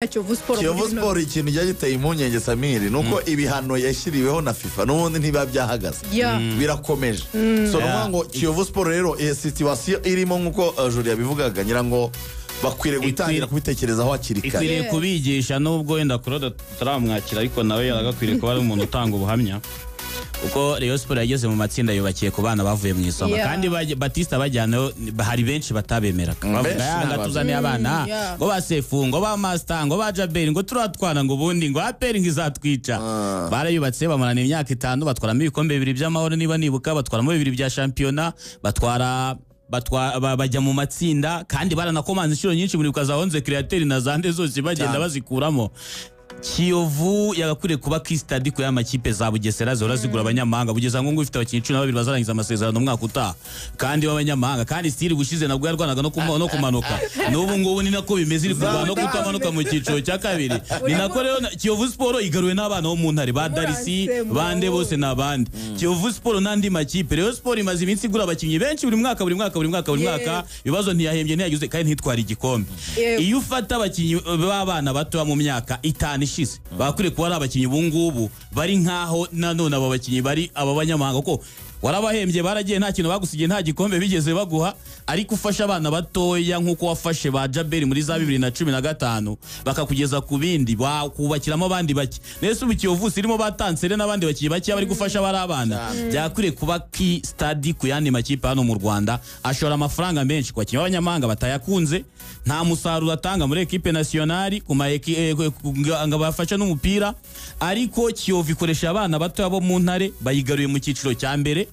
Kiyovu Sport ikintu cyagiteye impungenge Samiri nuko ibihano yashyiriweho na FIFA n'ubundi ntiba byahagaze birakomeje so ngo Kiyovu Sport rero situation irimo nkuko Julia bivugaga nyirango bakwiriye gutangira kubitekerezaho hakiri kare ikwiriye kubigisha nubwo wenda Claude taramwakira ariko nawe yaragakwiriye kuba ari umuntu utanga ubuhamya uko Rayon Sport yageze mu matsinda yubakiye ku bana bavuye mu isonga kandi Batista bajyana hari benshi batabemeraga bavuga yanga tuzane abana ngo basefu ngo ba master ngo ba Jabel ngo turatwana ngo bundi ngo aperi ngizatwica barayubatse bamarana imyaka 5 batwaramo ibikombe 2 by'amahoro niba nibuka batwaramo 2 bya championnat bajya mu matsinda kandi baranakomanze inshuro nyinshi muri ukazahonze createur na zande zose bagenda bazikuramo Kiyovu yagakuriye kuba kistadi ko y'amakipe za Bugesera zora zigura abanyamahanga bugeza ngo ufite abakinyi 12 bazarangiza amasezerano umwaka utaha kandi w'abanyamahanga kandi stili gushize nabwo yarwanaga no kumanuka n'ubu ngubu ni nako bimeze iri kurwana no kutamanuka mu cyiciro cya kabiri ni nako rero Kiyovu Sport igaruwe n'abana bo mu ntare ba Darisi bande bose nabandi Kiyovu Sport n'andi makipe Rayon Sport imaze iminsi igura abakinyi benshi buri mwaka ibibazo ntiyahembye ntiyagize kandi ntitwara igikombe iyo ufata abakinyi b'abana bato mu myaka 5 ishize bakuriye kuba ari abakinyi bungubu bari nkaho nanone aba bakinyi bari aba banyamahanga ko warabahembye baragiye nta kintu bagusigiye nta gikombe bigeze baguha ariko ufasha abana batoya nkuko wafashe ba Jabel muri za 2015 bakakugeza ku bindi bakubakiramo abandi baki nese ubukiyovu irimo batansere n'abandi bakiye baki bari gufasha bari abana byakuriye kuba ki stadi ku yandi makipe hano mu Rwanda ashora amafaranga menshi kwa kinyi abanyamahanga batayakunze nta musaruro atanga muri equipe nationale kuma nga bafasha n'umupira ariko Kiyovu ikoresha abana bato abo mu ntare bayigaruye mu cyiciro cya mbere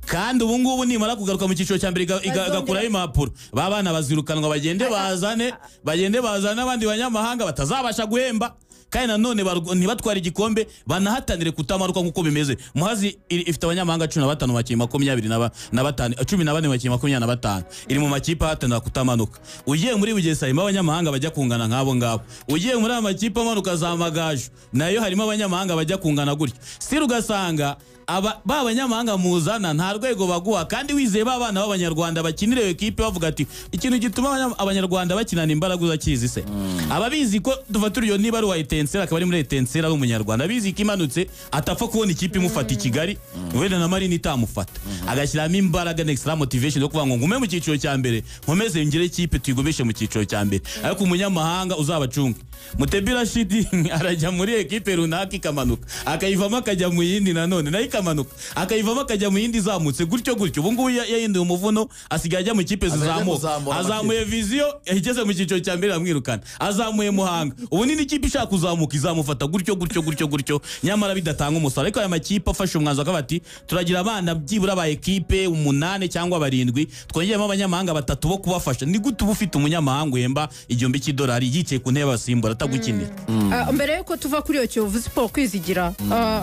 kandi ubu ngubu nimara kugaruka mu cyiciro cya mbere igakuraho impapuro babana bazirukanwa bagende bazane abandi banyamahanga batazabasha guhemba kandi nanone ntibatwara igikombe banahatanire kutamaruka nkuko bimeze Muhazi ifite abanyamahanga 15 bakiye 25 14 bakiye 25 iri mu makipe hatanira kutamanuka ugiye muri Bugesera harimo abanyamahanga bajya kungana nkabo ngabo ugiye muri amakipe amanuka za Magaju nayo harimo abanyamahanga bajya kungana gutyo siri ugasanga abanyamahanga muzana nta rwego baguha kandi wizeye babana b'abanyarwanda bakinire equipe bavuga ati ikintu gituma abanyarwanda bakinana imbaraga uzakizi se ababizi ko dufaturiyo niba ari wa Etensera akaba ari muri Etensera ari umunyarwanda abizi kimanutse atapfa kubona ikipe imufata i Kigali wenda na Marine itamufata agashyiramo imbaraga extra motivation yo kuvuga ngo ngume mu cyiciro cya mbere nkomeze ngire ikipe tuyigomeshe mu cyiciro cya mbere ariko umunyamahanga uzabacunga Mutebira Shidi arajya muri equipe runaka ikamanuka akayivamo akajya mu yindi nanone nayo ikamanuka akayivamo akajya mu yindi zamutse gutyo ubu ngubu yahinduye umuvuno asigaye ajya mu kipe zizamuka azamuye Vision igeze mu cyiciro cya mbere amwirukana azamuye Muhanga ubu ni ikipe ishaka kuzamuka izamufata gutyo nyamara bidatanga umusaruro ariko aya makipe afashe umwanzo akabati turagira abana byibura ba equipe 8 cyangwa 7 twongeyemo abanyamahanga 3 bo kubafasha ni gute ubufite umunyamahanga uhemba igihumbi cy'idolari yicaye ku ntebe basimbura atagukinira mbere yuko tuva kuri iyo Kiyovu Sport kwizigira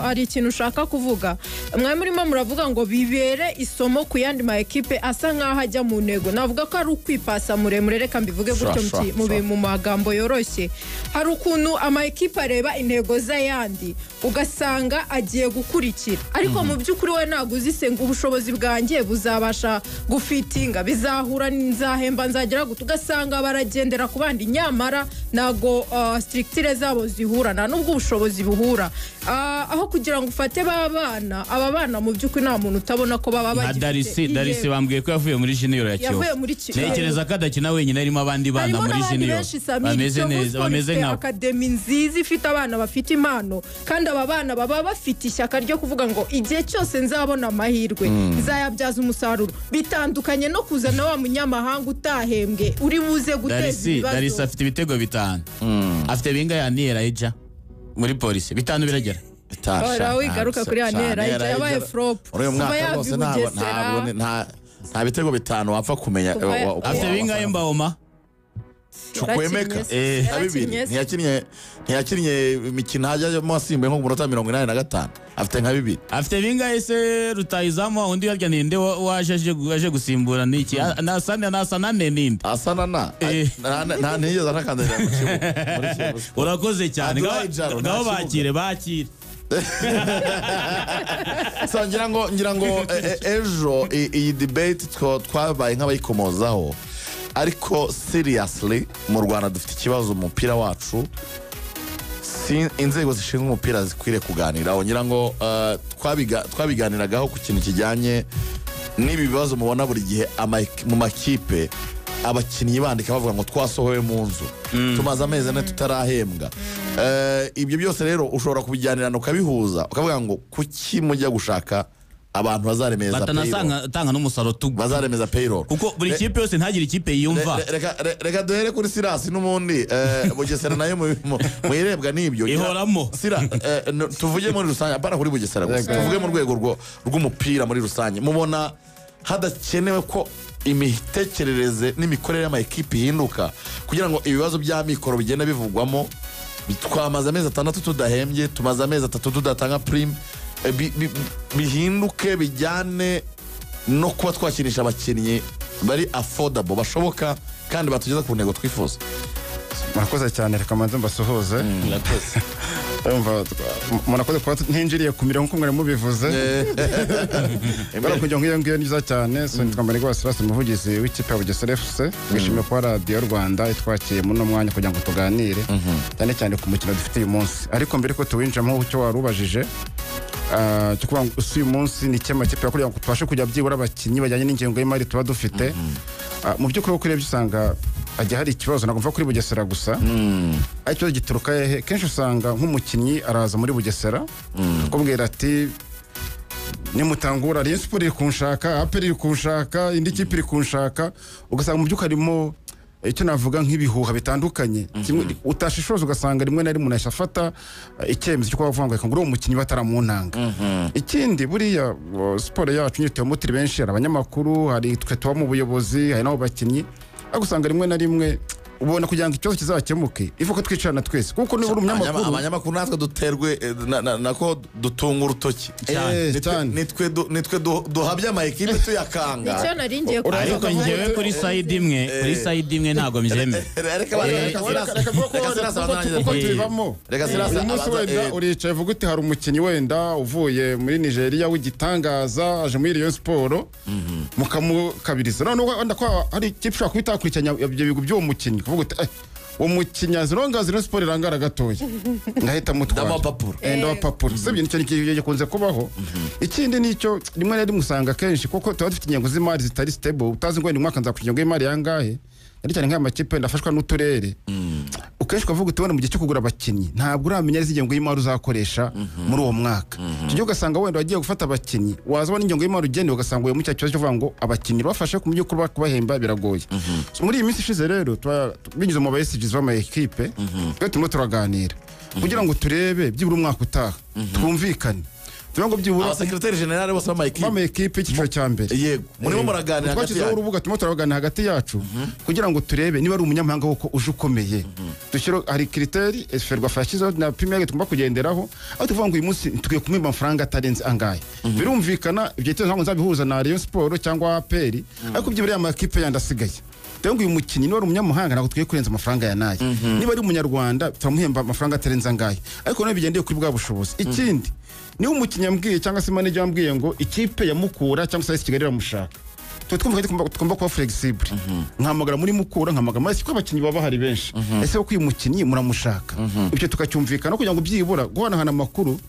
ari ikintu ushaka kuvuga mwe murimo muravuga ngo bibere isomo ku yandi ma equipe asa nkaho ajya mu ntego navuga ko ari ukwipasa muremure reka mbivuge gutyo mu magambo yoroshye hari ukuntu ama equipe areba intego z'ayandi ugasanga agiye gukurikira ariko mu by'ukuri we naguzi se ngo ubushobozi bwanjye buzabasha gufitinga bizahura nzahemba nzagera ugasanga baragendera ku bandi nyamara nago strictire zabo zihurana nubwo ubushobozi buhura aho kugira ngo ufate aba bana mu by'ukuri nta muntu utabona ko baba bagifite Darisi bambwiye ko yavuye muri junior ya Kiyovu nekereza ko adakina wenyine harimo abandi bana muri junior bameze neza bameze nka academy nziza ifite abana bafite impano kandi aba bana baba bafite ishyaka ryo kuvuga ngo igihe cyose nzabona amahirwe nzayabyaza umusaruro bitandukanye no kuzana wa munyamahanga utahembwe uri buze guteza ibibazo Darisi afite ibitego 5 afite binga ya Niera Eja muri polisi 5 biragera Ora wigaruka kuri Niera Eja yabaye flop uyu mwaka wose nta bitego 5 wapfa kumenya afite binga y'Embaoma Chukwemeka ntiyakinnye imikino hajyamo asimbuye nko ku minota 85 afite nka 2 afite binga ese rutayizamu undi yarya ninde waje gusimbura niki nasana ninde asana nta ntiyeza ntakandira mu kibuga urakoze cyane ngaho bakire so ngira ngo ejo iyi debate twabaye nk'abayikomozaho ariko seriously mu Rwanda dufite ikibazo mu mupira wacu, inzego zishinzwe umupira zikwiriye kuganiraho. ngira ngo twabiganiragaho ku kintu kijyanye n'ibi bibazo mubona buri gihe mu makipe abakinnyi bandika bavuga ngo twasohowe mu nzu, tumaze amezi ane tutarahembwa. Ibyo byose rero ushobora kubijyanirana ukabihuza ukavuga ngo kuki mujya gushaka abantu bazaremeza payroll, tanga n'umusaruro bazaremeza payroll, kuko buri kipe yose ntagire ikipe yiyumva. Reka duhere kuri Silas n'ubundi Bugesera nayo muyirebwa n'ibyo ihoramo. Tuvuge muri rusange, apana kuri Bugesera gusa, tuvuge mu rwego rw'umupira muri rusange. Mubona hadakenewe ko imitekerereze n'imikorere y'amakipe ihinduka kugira ngo ibibazo by'amikoro bigenda bivugwamo? Twamaze amezi 6 tudahembye, tumaze amezi 3 tudatanga prime, bihinduke bijyane no kuba twakinisha abakinnyi bari affordable bashoboka kandi batugeza ku ntego twifuza. Murakoze cyane, reka manze mbasuhuze. Murakoze kuba ntinjiriye ku mirongo kumwe mubivuze. Kugira ngo ngiyo nziza cyane, so nitwa Mbarigwa Silas, umuvugizi w'ikipe ya Bugesera FC. Twishimiye ko Radio Rwanda itwakiye muri no mwanya kugira ngo tuganire cyane cyane ku mukino dufite uyu munsi. Ariko mbere ko tuwinjamo icyo warubajije, cyo kuvuga ngo uyu munsi ni cyema kipe kugira ngo tubashe kujya byibura abakinnyi bajyanye n'ingengo y'imari tuba dufite. Mu by'ukuri uko urebye usanga ajya hari ikibazo, ntabwo mva kuri Bugesera gusa. Ariko gituruka hehe? Kenshi usanga nk'umukinnyi araza muri Bugesera akubwira ati nimutangura Rayon Sport iri kunshaka, APR iri kunshaka, indi kipe iri kunshaka, ugasanga mu by'ukuri harimo icyo navuga nk'ibihuha bitandukanye. Utashishoza ugasanga rimwe na rimwe unashafata icyemezo cyo kuvuga ngo ngura umukinnyi bataramuntanga. Ikindi buriya sport yacu nyite mutiri benshi, hari abanyamakuru, hari twe tuba mu buyobozi, hari n'abo bakinnyi, agusanga rimwe na rimwe ubona kugira ngo ikibazo kizakemuke ivuga twicarana twese, kuko niba uri umunyamakuru, abanyamakuru natwe duterwe nako dutunga urutoki, nitwe duhabye amakipe tuyakanga. nicyo naringiye ariko njyewe kuri side imwe ntabwo mbyemeye. Reka Silas wenda uricaye uvuga uti hari umukinnyi wenda uvuye muri Nigeria w'igitangaza aje muri Rayon Sport mukamukabiriza, none wenda ko hari ikipe ushobora kubitakurikiranya ibyo bigo by'uwo mukinnyi kuvuga uti uwo mukinnyi azironga Rayon Sport irangara gatoya ngahita mutwara ndabapapuro. Sebye nicyo gikunze kubaho. Ikindi nicyo rimwe na rimwe usanga kenshi kuko tuba dufite ingengo z'imari zitari stable, utazi ngo ni umwaka nzakugira ingengo y'imari yangahe, cyane nk'amakipe ndafashwa n'uturere. Ukenshi ukavuga utubona mu gihe cyo kugura abakinnyi ntabwo uramenya ingengo y'imari uzakoresha muri uwo mwaka. Cyo ugasanga wenda wagiye gufata abakinnyi waza ubona ingengo y'imari ugendeye ugasanga uyu mu cyo kibazo cyo kuvuga ngo abakinnyi bafashe ku buryo kubahemba biragoye. Muri iyi minsi ishize rero binyuze mu bayisigizwe amakipe turimo turaganira kugira ngo turebe byibura umwaka utaha twumvikane. Turango byibura secretary general bose b'amakipe icyiciro cya mbere. Yego murimo muraganira hagati yacu, urubuga turimo turaganira hagati yacu kugira ngo turebe niba ari umunyamahanga woko uje ukomeye. Dushyira hari criteri esferwa fashizo na premier tugomba kugenderaho, aho tuvuga ngo uyu munsi tugiye kumwimba amafaranga atarenze angahe. Birumvikana ibyo cyo ntabwo nzabihuza na Rayon Sport cyangwa APR, ariko byibura amakipe yandasigaye. Tengo uyu mukinnyi ni wari umunyamahanga ntabwo tugiye kurenza amafaranga ya naye. Niba ari umunyarwanda turamuhemba amafaranga atarenze angahe, ariko nayo bigendeye kuri bwa bushobozi. Ikindi ni umukinnyi yambwiye cyangwa se manager yambwiye ngo ikipe ya Mukura cyangwa se Kigali iramushaka, twumva kuba flexible. Nkamagara muri Mukura, nkamagara muri ko abakinnyi baba hari benshi, ese ko uyu mukinnyi muramushaka, ibyo tukacyumvikana kugira ngo byibura guhanahana amakuru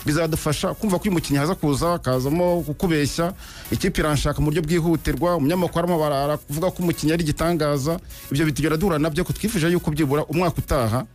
bizadufasha kumva ko uyu mukinnyi haza kuza akazamo kukubeshya ikipe iranshaka mu buryo bwihutirwa, umunyamakuru arimo baravuga ko umukinnyi ari gitangaza. Ibyo bitugera duhura nabyo ko twifuje yuko byibura umwaka utaha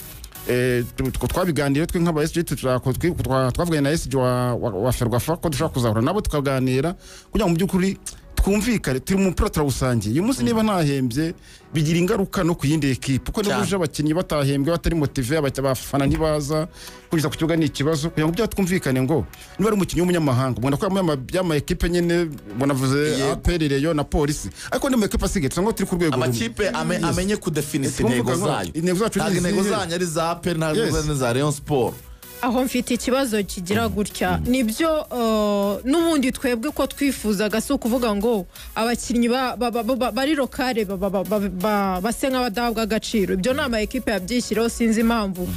twabiganira twe nk'aba SG twavuganye na SG wa Ferwafa ko dushaka kuzahura nabo tukaganira kugira ngo mu by'ukuri twumvikane turi mu mupira turawusangiye. Uyu munsi niba ntahembye bigira ingaruka no ku yindi ekipe, kuko niba uje abakinnyi batahembwe batari motive, abafana ntibaza kugeza ku kibuga ni ikibazo. Kugira ngo byatwumvikane ngo niba ari umukinnyi w'umunyamahanga mbona ko y'ama ekipe nyine bonavuze APR Rayon na Polisi, ariko ni mu ekipe asigaye ngo turi ku rwego amakipe amenye kudefinisa intego zayo. Intego zanyu ari za APR ntabwo za Rayon Sport. aho mfite ikibazo kigira gutya nibyo n'ubundi twebwe ko twifuzaga si ukuvuga ngo abakinnyi bari lokale base nk'abadahabwa agaciro. Ibyo ni ama ekipe yabyishyiraho sinzi impamvu.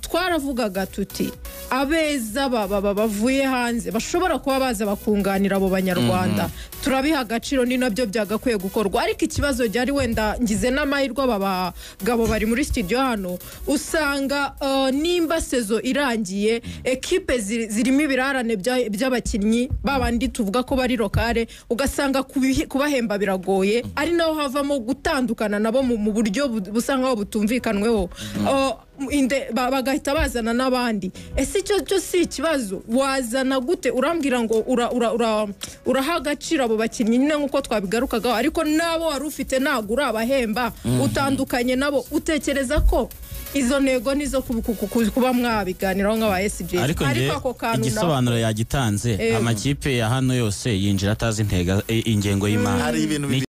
Twaravugaga tuti abeza bavuye hanze bashobora kuba baza bakunganira abo banyarwanda turabiha agaciro ni nabyo byagakwiye gukorwa ariko ikibazo ryari wenda ngize n'amahirwe aba bagabo bari muri studio hano usanga nimba sezo irangiye ekipe zirimo ibirarane by'abakinnyi babandi tuvuga ko bari lokale ugasanga kubahemba biragoye ari naho havamo gutandukana nabo mu buryo busa nkaho butumvikanweho bagahita bazana n'abandi ese icyo cyo si ikibazo wazana gute urambwira ngo uraha agaciro abo bakinnyi nyine nk'uko twabigarukagaho ariko nabo wari ufite ntabwo urabahemba utandukanye nabo utekereza ko izo ntego nizo kuba mwabiganiraho nk'aba SG ariko ako kantu igisobanuro yagitanze amakipe ya hano yose yinjira atazi ingengo y'imari